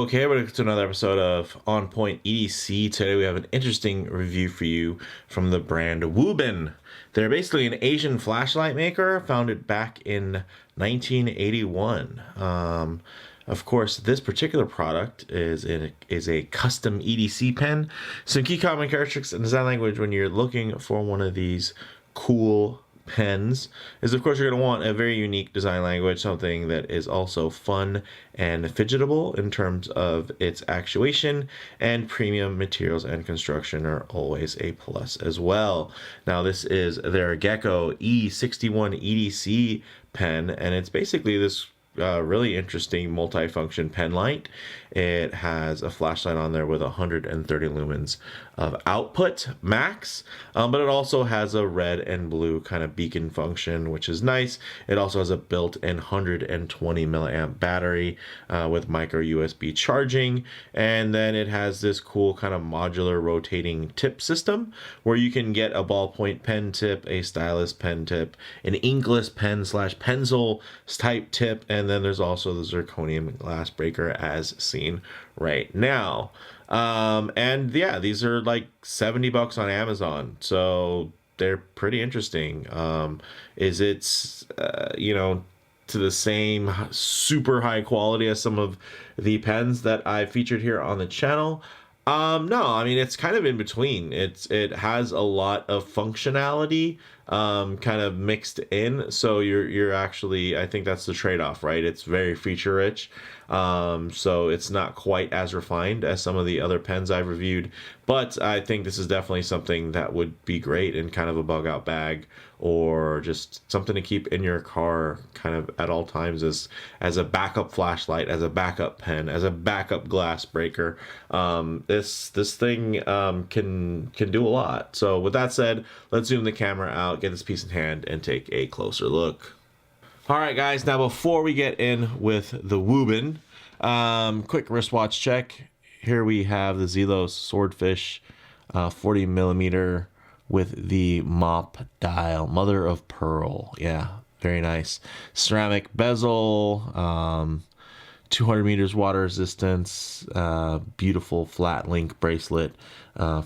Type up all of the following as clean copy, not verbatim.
Okay, welcome to another episode of On Point EDC. Today we have an interesting review for you from the brand WUBEN. They're basically an Asian flashlight maker founded back in 1981. Of course, this particular product is a custom EDC pen. Some key common characteristics and design language when you're looking for one of these cool pens is, of course, you're going to want a very unique design language, something that is also fun and fidgetable in terms of its actuation, and premium materials and construction are always a plus as well. Now, this is their Gecko E61 EDC pen, and it's basically this really interesting multifunction pen light. It has a flashlight on there with 130 lumens of output max, but it also has a red and blue kind of beacon function, which is nice. It also has a built-in 120 milliamp battery with micro USB charging, and then it has this cool kind of modular rotating tip system where you can get a ballpoint pen tip, a stylus pen tip, an inkless pen / pencil type tip, and then there's also the zirconium glass breaker as seen right now. And yeah, these are like $70 on Amazon, so they're pretty interesting. Is it to the same super high quality as some of the pens that I featured here on the channel? No, I mean, it's kind of in between. It has a lot of functionality kind of mixed in, so you're actually, I think that's the trade-off, right? It's very feature rich, so it's not quite as refined as some of the other pens I've reviewed, but I think this is definitely something that would be great in kind of a bug out bag, or just something to keep in your car kind of at all times as a backup flashlight, as a backup pen, as a backup glass breaker. This thing can do a lot. So with that said, let's zoom the camera out, get this piece in hand, and take a closer look. All right, guys, now before we get in with the WUBEN, quick wristwatch check. Here we have the Zelos Swordfish 40 millimeter with the mop dial, mother of pearl. Yeah, very nice. Ceramic bezel, 200 meters water resistance, beautiful flat link bracelet,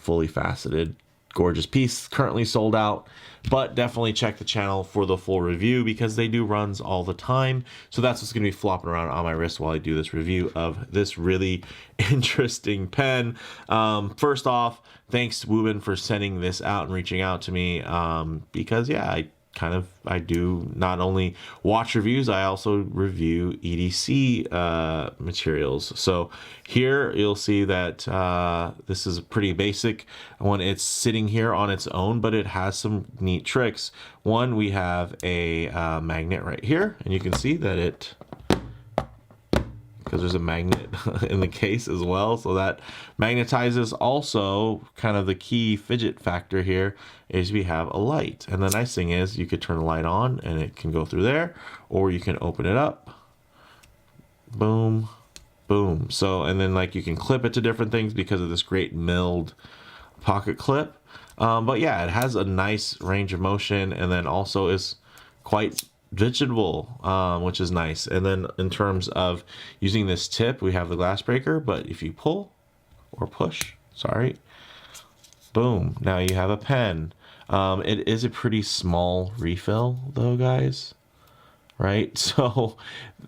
fully faceted. Gorgeous piece, currently sold out, but definitely check the channel for the full review because they do runs all the time. So that's what's going to be flopping around on my wrist while I do this review of this really interesting pen. First off, thanks to WUBEN for sending this out and reaching out to me, because yeah, I do not only watch reviews, I also review EDC materials. So here you'll see that this is a pretty basic one. It's sitting here on its own, but it has some neat tricks. One, we have a magnet right here, and you can see that because there's a magnet in the case as well, so that magnetizes. Also, kind of the key fidget factor here is we have a light, and the nice thing is you could turn the light on and it can go through there, or you can open it up, boom, boom. So, and then like you can clip it to different things because of this great milled pocket clip. But yeah, it has a nice range of motion, and then also is quite vegetable, which is nice. And then in terms of using this tip, we have the glass breaker, but if you pull or push, sorry, boom, now you have a pen. It is a pretty small refill though, guys, right? So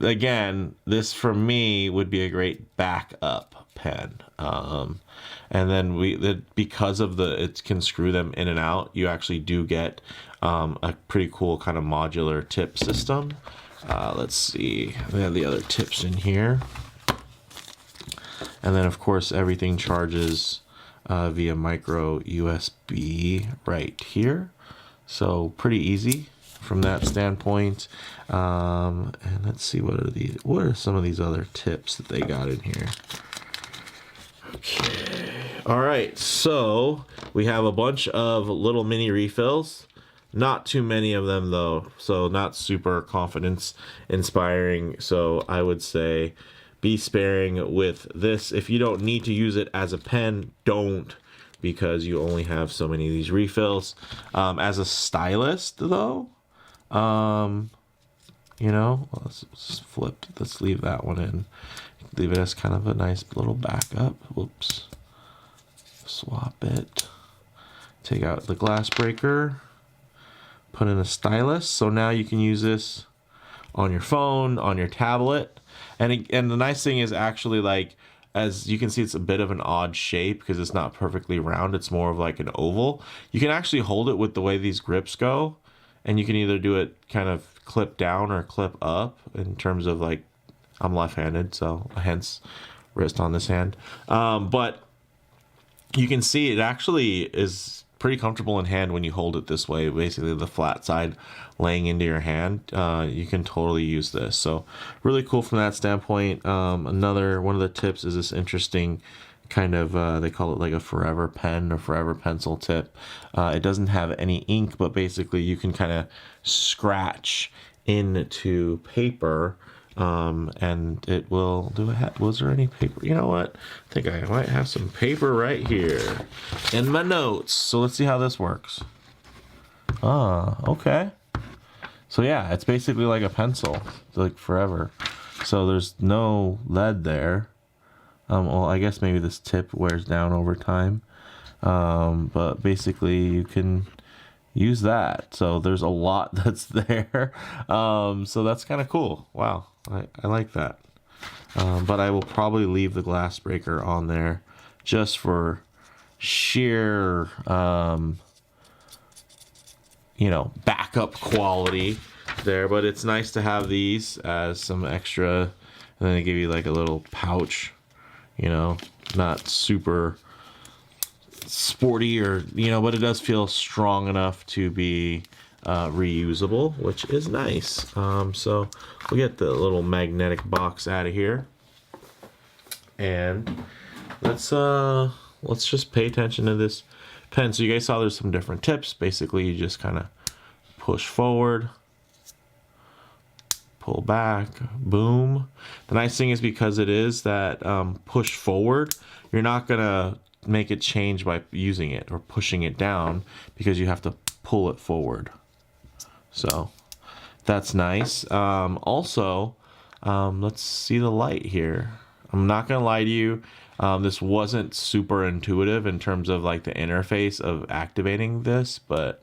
again, this for me would be a great backup pen. And then because of it can screw them in and out, you actually do get a pretty cool kind of modular tip system. Let's see, we have the other tips in here, and then of course everything charges via micro USB right here, so pretty easy from that standpoint. And let's see, what are some of these other tips that they got in here? Okay, all right, so we have a bunch of little mini refills. Not too many of them though, so not super confidence inspiring. So I would say be sparing with this. If you don't need to use it as a pen, don't, because you only have so many of these refills. As a stylist though, you know. Let's flip. Let's leave that one in. Leave it as kind of a nice little backup. Whoops. Swap it. Take out the glass breaker. Put in a stylus. So now you can use this on your phone, on your tablet. And the nice thing is actually, like, as you can see, it's a bit of an odd shape because it's not perfectly round. It's more of like an oval. You can actually hold it with the way these grips go. And you can either do it kind of clip down or clip up in terms of, like, I'm left-handed, so hence wrist on this hand. But you can see it actually is pretty comfortable in hand when you hold it this way. Basically, the flat side laying into your hand. You can totally use this. So really cool from that standpoint. Another one of the tips is this interesting kind of, they call it like a forever pen or forever pencil tip. It doesn't have any ink, but basically you can kind of scratch into paper, and it will do a was there any paper? You know what? I think I might have some paper right here in my notes. So let's see how this works. Okay. So yeah, it's basically like a pencil, like forever. So there's no lead there. Well, I guess maybe this tip wears down over time. But basically you can use that. So there's a lot that's there. So that's kind of cool. Wow. I like that. But I will probably leave the glass breaker on there just for sheer, you know, backup quality there. But it's nice to have these as some extra, and then they give you like a little pouch, you know, not super sporty or, you know, but it does feel strong enough to be reusable, which is nice. So we'll get the little magnetic box out of here, and let's just pay attention to this pen. So you guys saw there's some different tips. Basically, you just kind of push forward, pull back, boom. The nice thing is, because it is that push forward, you're not gonna make it change by using it or pushing it down, because you have to pull it forward. So that's nice. Also, let's see the light here. I'm not gonna lie to you, this wasn't super intuitive in terms of like the interface of activating this, but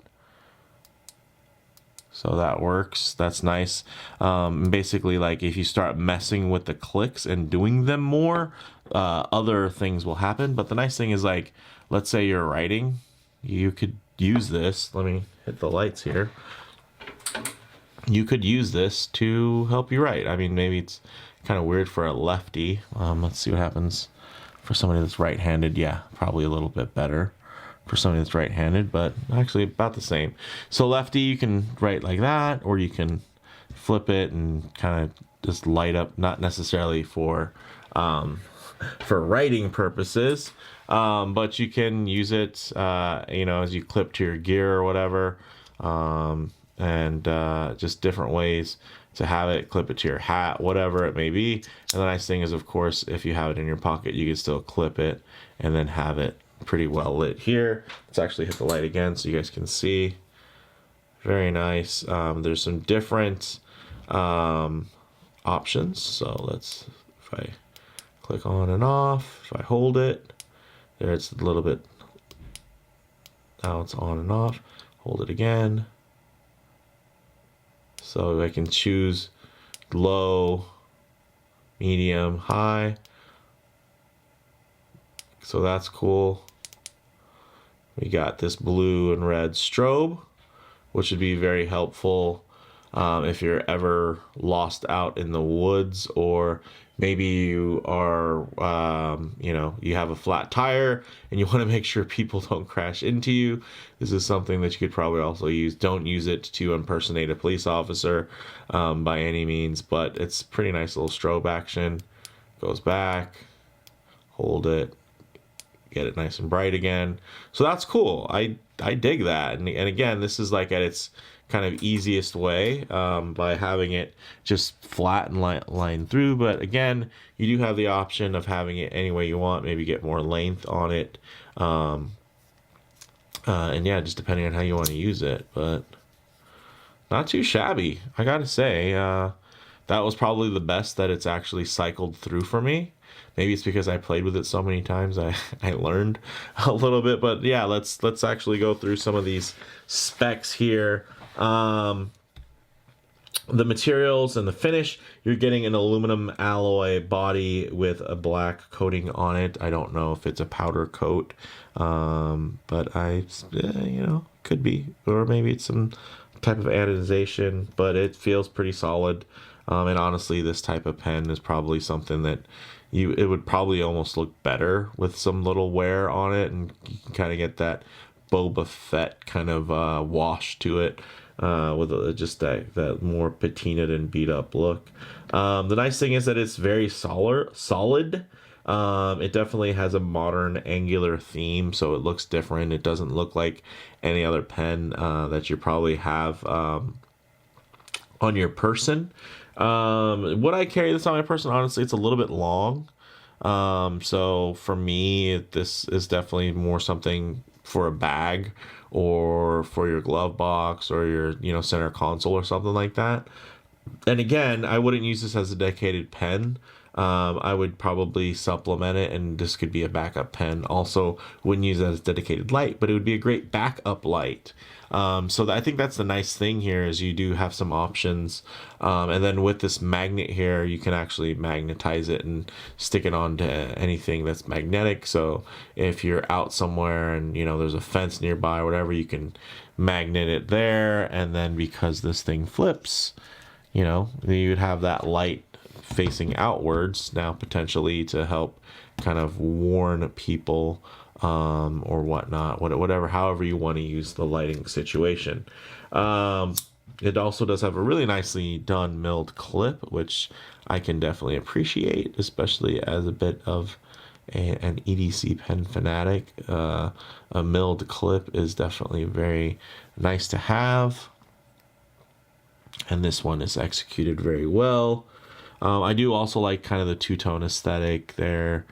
so that works. That's nice. Basically, like, if you start messing with the clicks and doing them more, other things will happen. But the nice thing is, like, let's say you're writing, you could use this. Let me hit the lights here. You could use this to help you write. I mean, maybe it's kind of weird for a lefty. Let's see what happens for somebody that's right-handed. Yeah, probably a little bit better for somebody that's right-handed, but actually about the same. So lefty, you can write like that, or you can flip it and kind of just light up, not necessarily for writing purposes, but you can use it, you know, as you clip to your gear or whatever, and just different ways to have it, clip it to your hat, whatever it may be. And the nice thing is, of course, if you have it in your pocket, you can still clip it and then have it pretty well lit here. Let's actually hit the light again so you guys can see. Very nice. There's some different options. So let's, if I click on and off, if I hold it, there it's a little bit, now it's on and off. Hold it again. So I can choose low, medium, high. So that's cool. We got this blue and red strobe, which would be very helpful if you're ever lost out in the woods, or maybe you are, you know, you have a flat tire and you want to make sure people don't crash into you. This is something that you could probably also use. Don't use it to impersonate a police officer by any means, but it's pretty nice little strobe action. Goes back, hold it, get it nice and bright again. So that's cool. I dig that. And again, this is like at its kind of easiest way, by having it just flat and line through. But again, you do have the option of having it any way you want, maybe get more length on it. And yeah, just depending on how you want to use it. But not too shabby, I gotta say. That was probably the best that it's actually cycled through for me. Maybe it's because I played with it so many times I learned a little bit. But yeah, let's actually go through some of these specs here. The materials and the finish, you're getting an aluminum alloy body with a black coating on it. I don't know if it's a powder coat, but could be, or maybe it's some type of anodization, but it feels pretty solid. And honestly, this type of pen is probably something that it would probably almost look better with some little wear on it, and you can kind of get that Boba Fett kind of wash to it. With just that more patinaed and beat up look. The nice thing is that it's very solid. It definitely has a modern angular theme, so it looks different. It doesn't look like any other pen that you probably have on your person. Would I carry this on my person? Honestly, it's a little bit long. So for me, this is definitely more something for a bag or for your glove box or your center console or something like that. And again, I wouldn't use this as a dedicated pen. I would probably supplement it, and this could be a backup pen. Also, wouldn't use it as dedicated light, but it would be a great backup light. I think that's the nice thing here is you do have some options. And then with this magnet here, you can actually magnetize it and stick it onto anything that's magnetic. So if you're out somewhere and there's a fence nearby or whatever, you can magnet it there. And then because this thing flips, you'd have that light facing outwards now, potentially to help kind of warn people or whatnot, however you want to use the lighting situation. It also does have a really nicely done milled clip, which I can definitely appreciate, especially as a bit of an EDC pen fanatic. A milled clip is definitely very nice to have, and this one is executed very well. I do also like kind of the two-tone aesthetic there,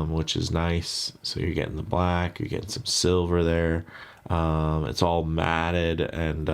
which is nice. So you're getting the black, you're getting some silver there. It's all matted and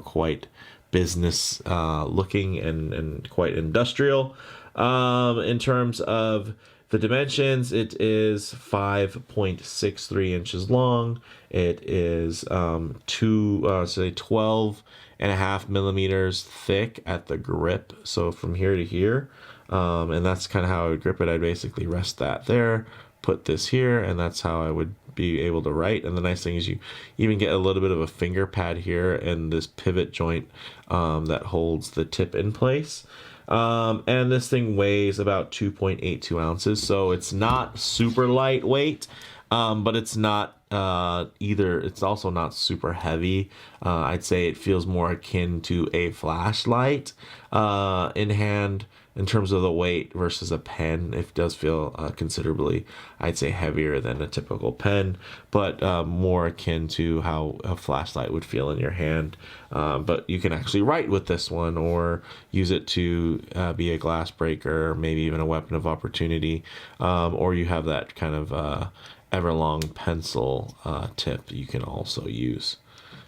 quite business looking and quite industrial. In terms of the dimensions, it is 5.63 inches long. It is 12.5 millimeters thick at the grip, so from here to here, and that's kind of how I would grip it. I'd basically rest that there, put this here, and that's how I would be able to write. And the nice thing is you even get a little bit of a finger pad here and this pivot joint that holds the tip in place. And this thing weighs about 2.82 ounces, so it's not super lightweight, but it's not either. It's also not super heavy. I'd say it feels more akin to a flashlight in hand in terms of the weight versus a pen. It does feel considerably, I'd say, heavier than a typical pen, but more akin to how a flashlight would feel in your hand. But you can actually write with this one or use it to be a glass breaker, maybe even a weapon of opportunity, or you have that kind of Everlong pencil tip you can also use.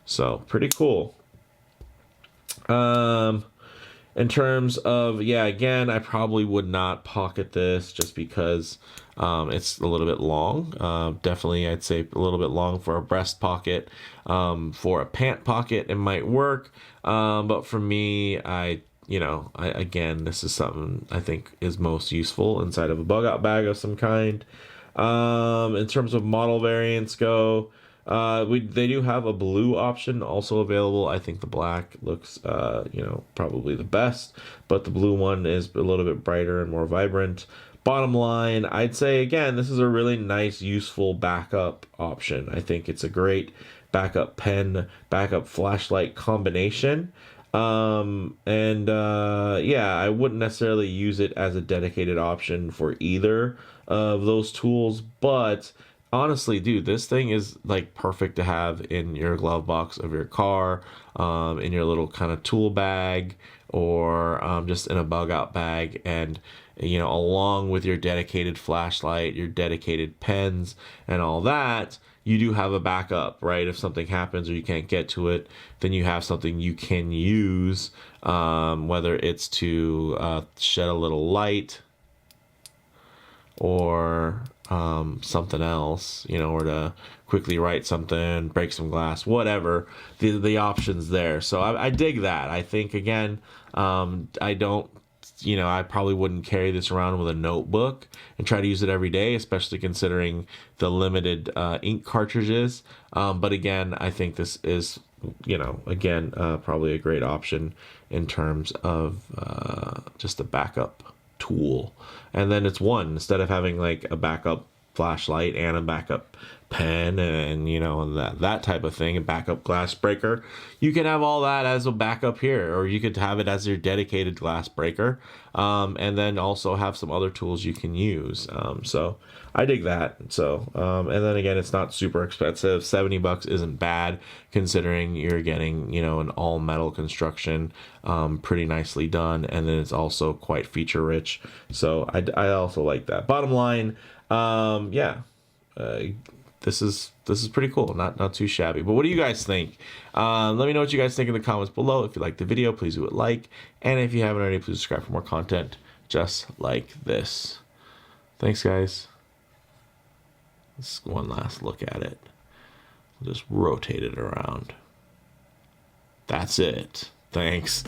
So pretty cool. In terms of, again, I probably would not pocket this just because it's a little bit long. Definitely, I'd say a little bit long for a breast pocket. For a pant pocket, it might work. But for me, again, this is something I think is most useful inside of a bug out bag of some kind. In terms of model variants go, they do have a blue option also available. I think the black looks, probably the best, but the blue one is a little bit brighter and more vibrant. Bottom line, I'd say, again, this is a really nice, useful backup option. I think it's a great backup pen, backup flashlight combination. I wouldn't necessarily use it as a dedicated option for either of those tools, but honestly, dude, this thing is like perfect to have in your glove box of your car, in your little kind of tool bag, or just in a bug out bag, and along with your dedicated flashlight, your dedicated pens, and all that, you do have a backup, right? If something happens or you can't get to it, then you have something you can use, whether it's to shed a little light or something else, you know, or to quickly write something, break some glass, whatever. The options there. So I dig that. I think again, I don't. You know, I probably wouldn't carry this around with a notebook and try to use it every day, especially considering the limited ink cartridges. But again, I think this is, you know, again, probably a great option in terms of just a backup tool. And then it's one, instead of having like a backup flashlight and a backup pen and you know that type of thing, a backup glass breaker, you can have all that as a backup here, or you could have it as your dedicated glass breaker, and then also have some other tools you can use. So I dig that. So and then again, it's not super expensive. $70 isn't bad considering you're getting, you know, an all metal construction, pretty nicely done, and then it's also quite feature rich. So I also like that. Bottom line, yeah, this is pretty cool. Not too shabby. But what do you guys think? Let me know what you guys think in the comments below. If you liked the video, please do it like, and if you haven't already, please subscribe for more content just like this. Thanks, guys. Let's one last look at it. We'll just rotate it around. That's it. Thanks.